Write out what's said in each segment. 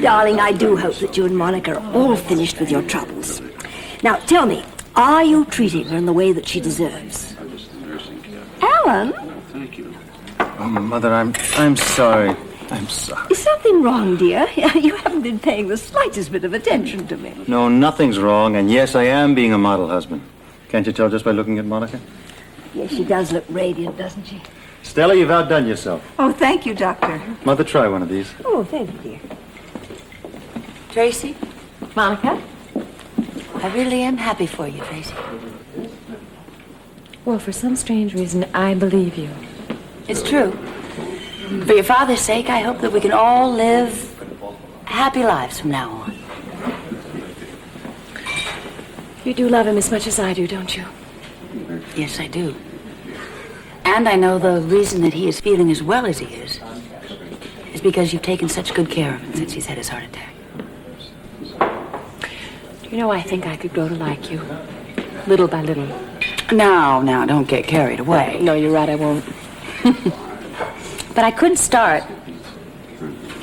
Darling, I do hope that you and Monica are all finished with your troubles. Now, tell me, are you treating her in the way that she deserves? Alan? Oh, Mother, I'm sorry. I'm sorry. Is something wrong, dear? You haven't been paying the slightest bit of attention to me. No, nothing's wrong, and yes, I am being a model husband. Can't you tell just by looking at Monica? Yes, she does look radiant, doesn't she? Stella, you've outdone yourself. Oh, thank you, Doctor. Mother, try one of these. Oh, thank you, dear. Tracy, Monica? I really am happy for you, Tracy. Well, for some strange reason, I believe you. It's true. For your father's sake, I hope that we can all live happy lives from now on. You do love him as much as I do, don't you? Yes, I do. And I know the reason that he is feeling as well as he is because you've taken such good care of him since he's had his heart attack. You know, I think I could grow to like you. Little by little. Now, don't get carried away. No, you're right, I won't. But I could start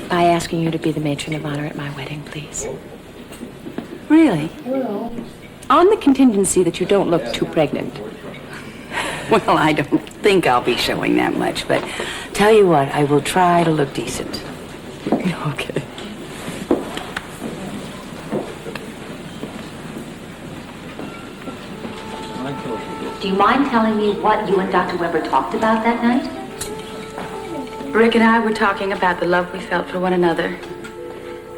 by asking you to be the matron of honor at my wedding, please. Really? On the contingency that you don't look too pregnant. Well, I don't think I'll be showing that much, but tell you what, I will try to look decent. Okay. Do you mind telling me what you and Dr. Weber talked about that night? Rick and I were talking about the love we felt for one another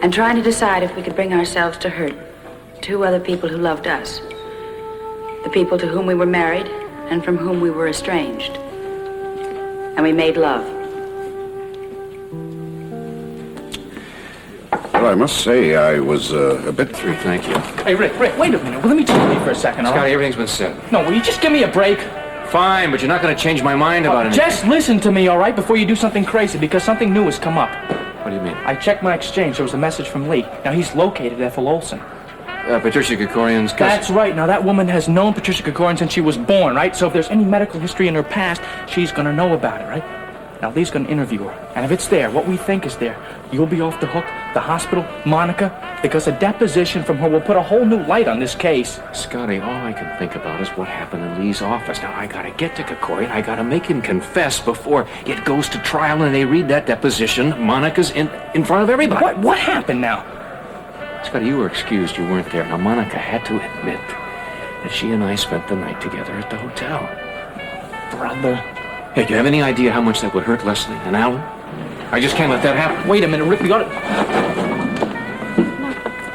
and trying to decide if we could bring ourselves to hurt two other people who loved us. The people to whom we were married and from whom we were estranged. And we made love. Well, I must say I was a bit... Thank you. Hey, Rick, wait a minute. Well, let me talk to you for a second, all Scotty, right? everything's been said. No, will you just give me a break? Fine, but you're not going to change my mind about anything. Just listen to me, all right, before you do something crazy, because something new has come up. What do you mean? I checked my exchange. There was a message from Lee. Now, he's located at Ethel Olson. Patricia Krikorian's cousin. That's right. Now, that woman has known Patricia Krikorian since she was born, right? So if there's any medical history in her past, she's going to know about it, right? Now, Lee's going to interview her. And if it's there, what we think is there, you'll be off the hook, the hospital, Monica, because a deposition from her will put a whole new light on this case. Scotty, all I can think about is what happened in Lee's office. Now, I got to get to Krikorian. I got to make him confess before it goes to trial and they read that deposition. Monica's in front of everybody. What happened now? Scotty, you were excused. You weren't there. Now, Monica had to admit that she and I spent the night together at the hotel. Brother. Hey, do you have any idea how much that would hurt Leslie and Alan? I just can't let that happen. Wait a minute, Rick, we got to...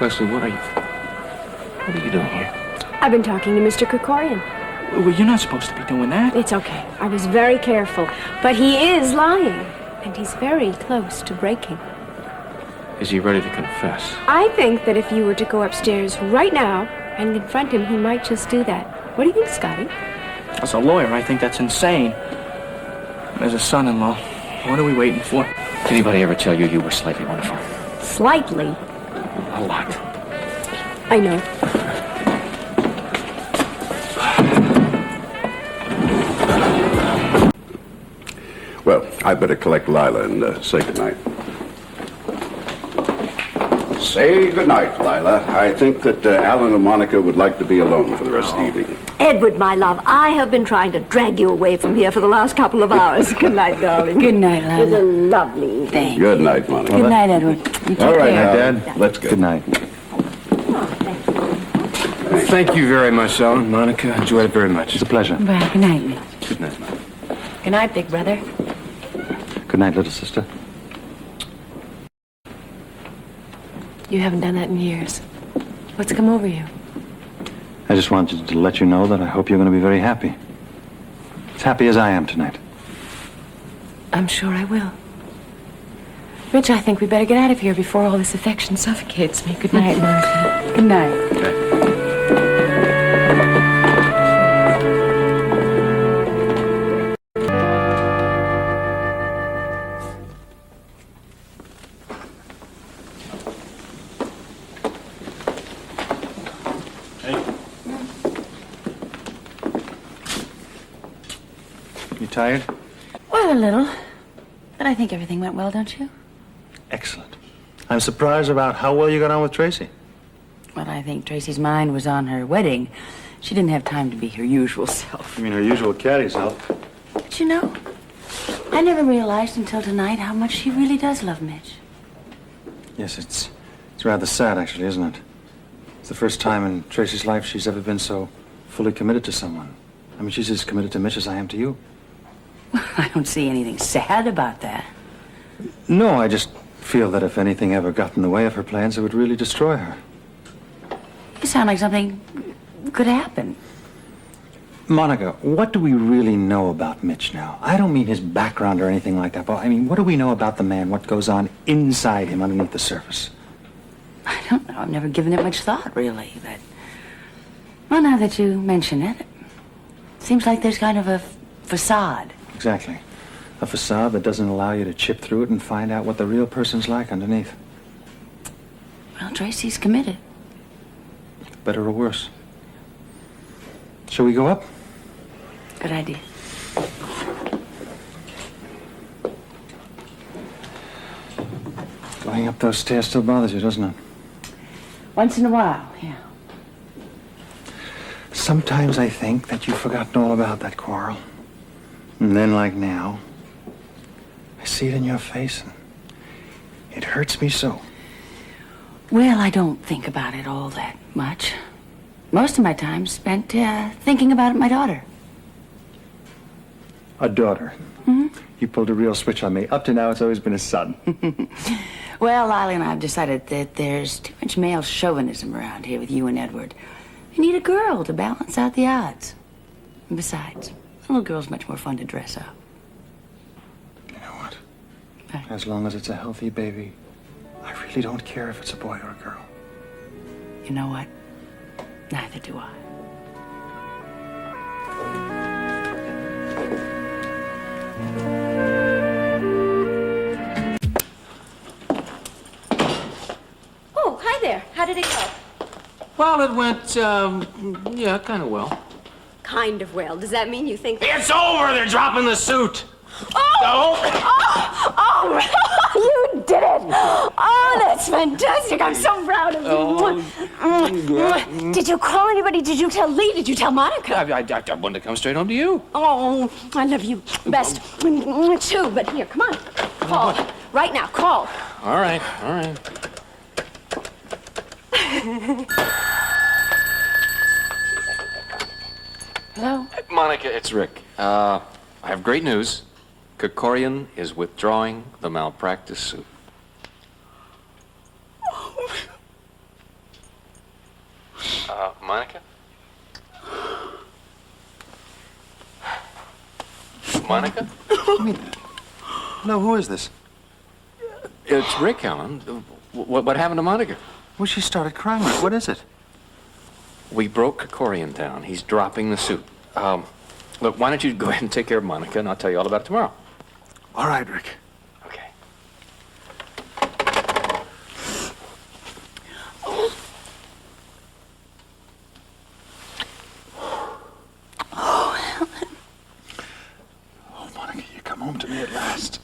Leslie, what are you doing here? I've been talking to Mr. Krikorian. Well, you're not supposed to be doing that. It's okay. I was very careful. But he is lying. And he's very close to breaking. Is he ready to confess? I think that if you were to go upstairs right now and confront him, he might just do that. What do you think, Scotty? As a lawyer, I think that's insane. As a son-in-law, what are we waiting for? Did anybody ever tell you you were slightly wonderful? Slightly. A lot. I know. Well, I better collect Lila and say goodnight. Say goodnight, Lila. I think that Alan and Monica would like to be alone for the rest of the evening. Edward, my love, I have been trying to drag you away from here for the last couple of hours. Good night, darling. Good night, Lila. It was a lovely evening. Good night, Monica. Good night, Edward. You take All right, care. now, let's go. Good night. Thank you very much, Alan. Monica, enjoyed it very much. It's a pleasure. Well, good night, Nick. Good night, man. Good night, big brother. Good night, little sister. You haven't done that in years. What's come over you? I just wanted to let you know that I hope you're going to be very happy. As happy as I am tonight. I'm sure I will. Rich, I think we better get out of here before all this affection suffocates me. Good night, Monica. Good night. Okay. You tired? Well, a little. But I think everything went well, don't you? Excellent. I'm surprised about how well you got on with Tracy. Well, I think Tracy's mind was on her wedding. She didn't have time to be her usual self. You mean her usual catty self? But you know, I never realized until tonight how much she really does love Mitch. Yes, it's rather sad, actually, isn't it? It's the first time in Tracy's life she's ever been so fully committed to someone. I mean, she's as committed to Mitch as I am to you. I don't see anything sad about that. No, I just feel that if anything ever got in the way of her plans, it would really destroy her. You sound like something could happen. Monica, what do we really know about Mitch now? I don't mean his background or anything like that, but I mean, what do we know about the man, what goes on inside him underneath the surface? I don't know. I've never given it much thought, really. But, well, now that you mention it, it seems like there's kind of a facade. Exactly. A facade that doesn't allow you to chip through it and find out what the real person's like underneath. Well, Tracy's committed. Better or worse. Shall we go up? Good idea. Going up those stairs still bothers you, doesn't it? Once in a while, yeah. Sometimes I think that you've forgotten all about that quarrel. And then, like now, I see it in your face, and it hurts me so. Well, I don't think about it all that much. Most of my time spent thinking about my daughter. A daughter. Mm-hmm. You pulled a real switch on me. Up to now, it's always been a son. Well, Lily and I have decided that there's too much male chauvinism around here with you and Edward. You need a girl to balance out the odds. And besides, a little girl's much more fun to dress up. You know what? What? As long as it's a healthy baby, I really don't care if it's a boy or a girl. You know what? Neither do I. Oh, hi there. How did it go? Well, it went, yeah, kind of well. Kind of well. Does that mean you think... It's over! They're dropping the suit! Oh, you did it! Oh, that's fantastic. I'm so proud of you. Did you call anybody? Did you tell Lee? Did you tell Monica? I wanted to come straight home to you. Oh, I love you best. Too, but here, come on. Call. Right now, call. All right, all right. Hello? Monica, it's Rick. I have great news. Krikorian is withdrawing the malpractice suit. Monica? Monica? No, who is this? It's Rick, Helen. What happened to Monica? Well, she started crying. What is it? We broke Krikorian down. He's dropping the suit. Look, why don't you go ahead and take care of Monica, and I'll tell you all about it tomorrow. All right, Rick. Okay. Oh, Monica, you come home to me at last.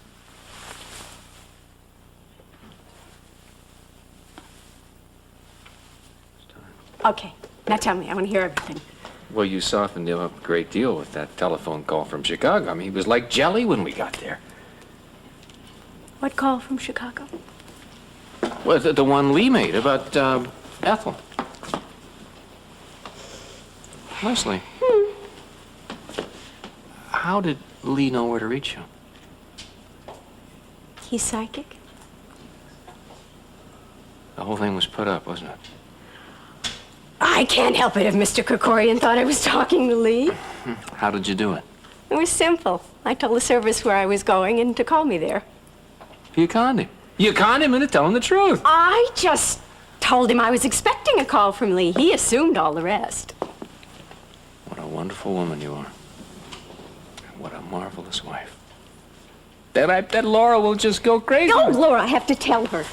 Okay. Now tell me. I want to hear everything. Well, you softened him up a great deal with that telephone call from Chicago. I mean, he was like jelly when we got there. What call from Chicago? Well, the one Lee made about Ethel. Leslie. How did Lee know where to reach you? He's psychic? The whole thing was put up, wasn't it? I can't help it if Mr. Krikorian thought I was talking to Lee. How did you do it? It was simple. I told the service where I was going and to call me there. You conned him. You conned him into telling the truth. I just told him I was expecting a call from Lee. He assumed all the rest. What a wonderful woman you are. What a marvelous wife. That Laura will just go crazy. Oh, Laura, I have to tell her.